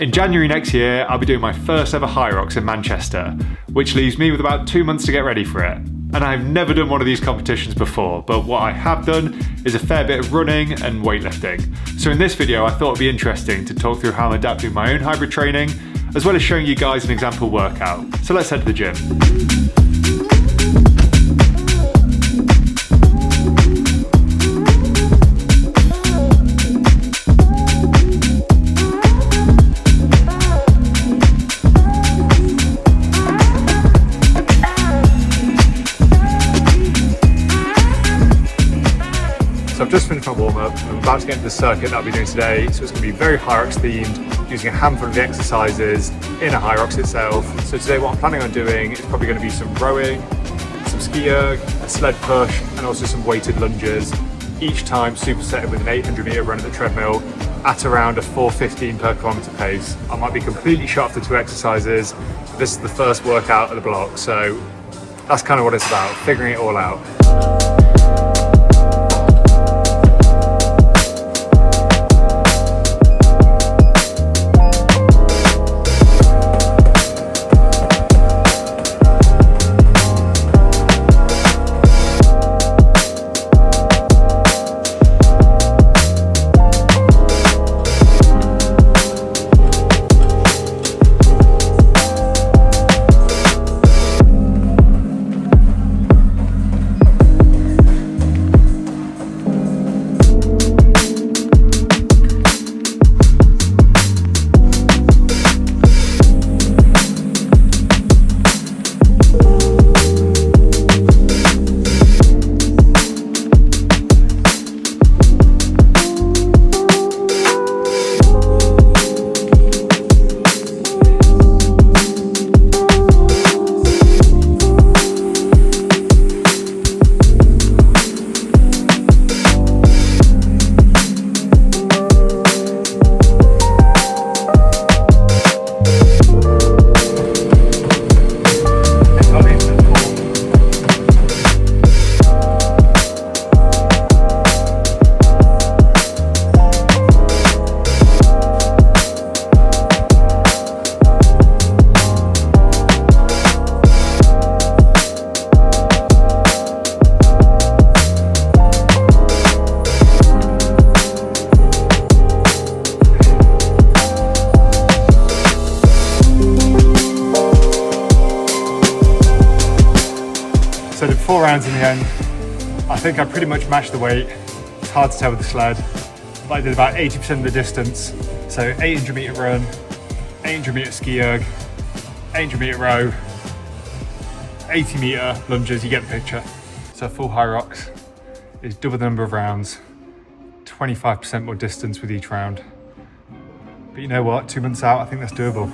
In January next year, I'll be doing my first ever HYROX in Manchester, which leaves me with about 2 months to get ready for it. And I've never done one of these competitions before, but what I have done is a fair bit of running and weightlifting. So in this video, I thought it'd be interesting to talk through how I'm adapting my own hybrid training, as well as showing you guys an example workout. So let's head to the gym. So I've just finished my warm-up. I'm about to get into the circuit that I'll be doing today. So it's going to be very HYROX themed, using a handful of the exercises in a HYROX itself. So today what I'm planning on doing is probably going to be some rowing, some ski erg, a sled push, and also some weighted lunges. Each time supersetted with an 800 metre run at the treadmill at around a 4:15 per kilometre pace. I might be completely shot after 2 exercises. This is the first workout of the block, so that's kind of what it's about, figuring it all out. So I did 4 rounds in the end. I think I pretty much matched the weight. It's hard to tell with the sled, but I did about 80% of the distance. So 800 metre run, 800 metre ski erg, 800 metre row, 80 metre lunges, you get the picture. So full HYROX is double the number of rounds, 25% more distance with each round. But you know what, 2 months out, I think that's doable.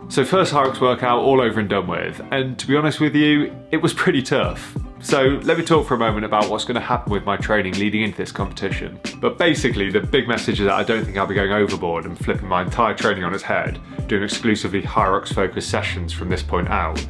So first HYROX workout all over and done with, and to be honest with you, it was pretty tough. So let me talk for a moment about what's going to happen with my training leading into this competition. But basically the big message is that I don't think I'll be going overboard and flipping my entire training on its head, doing exclusively HYROX focused sessions from this point out.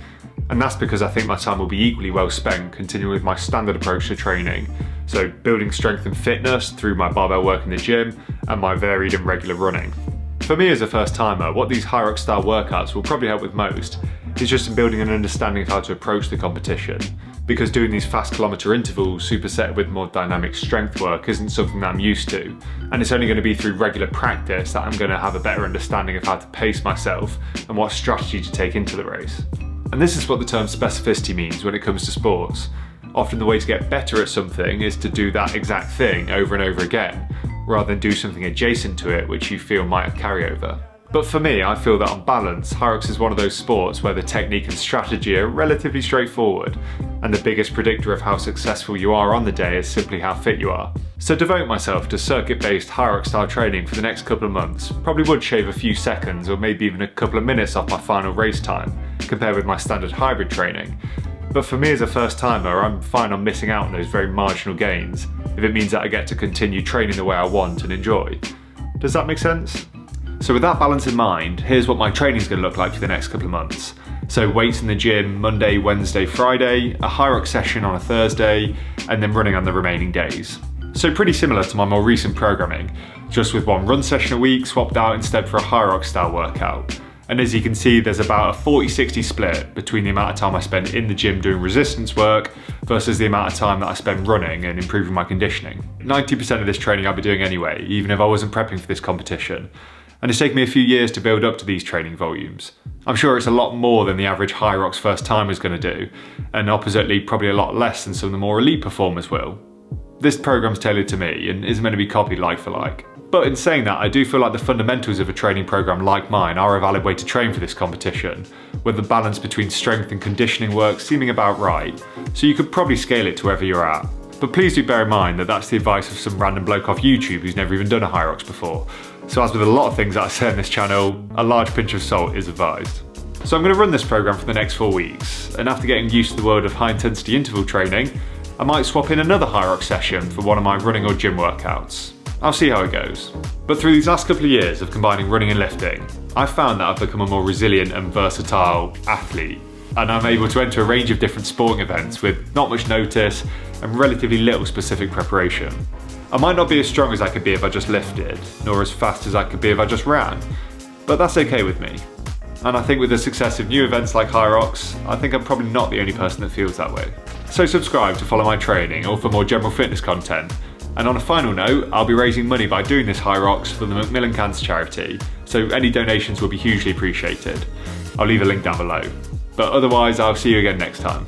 And that's because I think my time will be equally well spent continuing with my standard approach to training. So building strength and fitness through my barbell work in the gym and my varied and regular running. For me as a first timer, what these HYROX style workouts will probably help with most is just in building an understanding of how to approach the competition, because doing these fast kilometre intervals superset with more dynamic strength work isn't something that I'm used to, and it's only going to be through regular practice that I'm going to have a better understanding of how to pace myself and what strategy to take into the race. And this is what the term specificity means when it comes to sports. Often the way to get better at something is to do that exact thing over and over again, rather than do something adjacent to it which you feel might carry over. But for me, I feel that on balance, HYROX is one of those sports where the technique and strategy are relatively straightforward, and the biggest predictor of how successful you are on the day is simply how fit you are. So devote myself to circuit-based HYROX style training for the next couple of months probably would shave a few seconds or maybe even a couple of minutes off my final race time, compared with my standard hybrid training. But for me as a first timer, I'm fine on missing out on those very marginal gains if it means that I get to continue training the way I want and enjoy. Does that make sense? So with that balance in mind, here's what my training is going to look like for the next couple of months. So weights in the gym Monday, Wednesday, Friday, a HYROX session on a Thursday, and then running on the remaining days. So pretty similar to my more recent programming, just with one run session a week swapped out instead for a HYROX style workout. And as you can see, there's about a 40-60 split between the amount of time I spend in the gym doing resistance work versus the amount of time that I spend running and improving my conditioning. 90% of this training I'll be doing anyway, even if I wasn't prepping for this competition. And it's taken me a few years to build up to these training volumes. I'm sure it's a lot more than the average HYROX first timer is going to do, and oppositely probably a lot less than some of the more elite performers will. This program's tailored to me and isn't meant to be copied like for like. But in saying that, I do feel like the fundamentals of a training program like mine are a valid way to train for this competition, with the balance between strength and conditioning work seeming about right, so you could probably scale it to wherever you're at. But please do bear in mind that that's the advice of some random bloke off YouTube who's never even done a HYROX before. So as with a lot of things that I say on this channel, a large pinch of salt is advised. So I'm going to run this program for the next 4 weeks, and after getting used to the world of high intensity interval training, I might swap in another HYROX session for one of my running or gym workouts. I'll see how it goes. But through these last couple of years of combining running and lifting, I've found that I've become a more resilient and versatile athlete, and I'm able to enter a range of different sporting events with not much notice and relatively little specific preparation. I might not be as strong as I could be if I just lifted, nor as fast as I could be if I just ran, but that's okay with me. And I think with the success of new events like HYROX, I think I'm probably not the only person that feels that way. So subscribe to follow my training or for more general fitness content. And on a final note, I'll be raising money by doing this HYROX for the Macmillan Cancer Charity, so any donations will be hugely appreciated. I'll leave a link down below. But otherwise, I'll see you again next time.